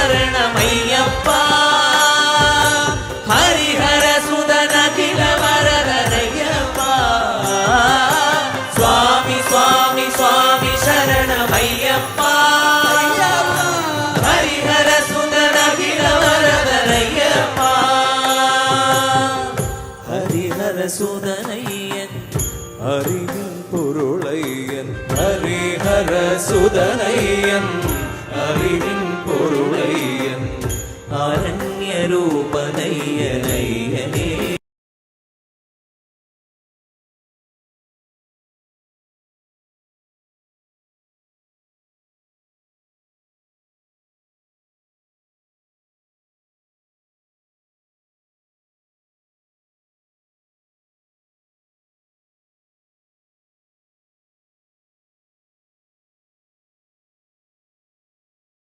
சரணமையப்பா ஹரிஹர சுதன கில வரதனையப்பா சுவாமி சுவாமி சுவாமி சரணமையப்பா ஹரிஹர சுதன கில வரதனையப்பா ஹரிஹர சுதனையன் அறிவின் பொருளையன் ஹரிஹர சுதனையன் அறிவின் பொருளையன் அரண்ய ரூபனையனை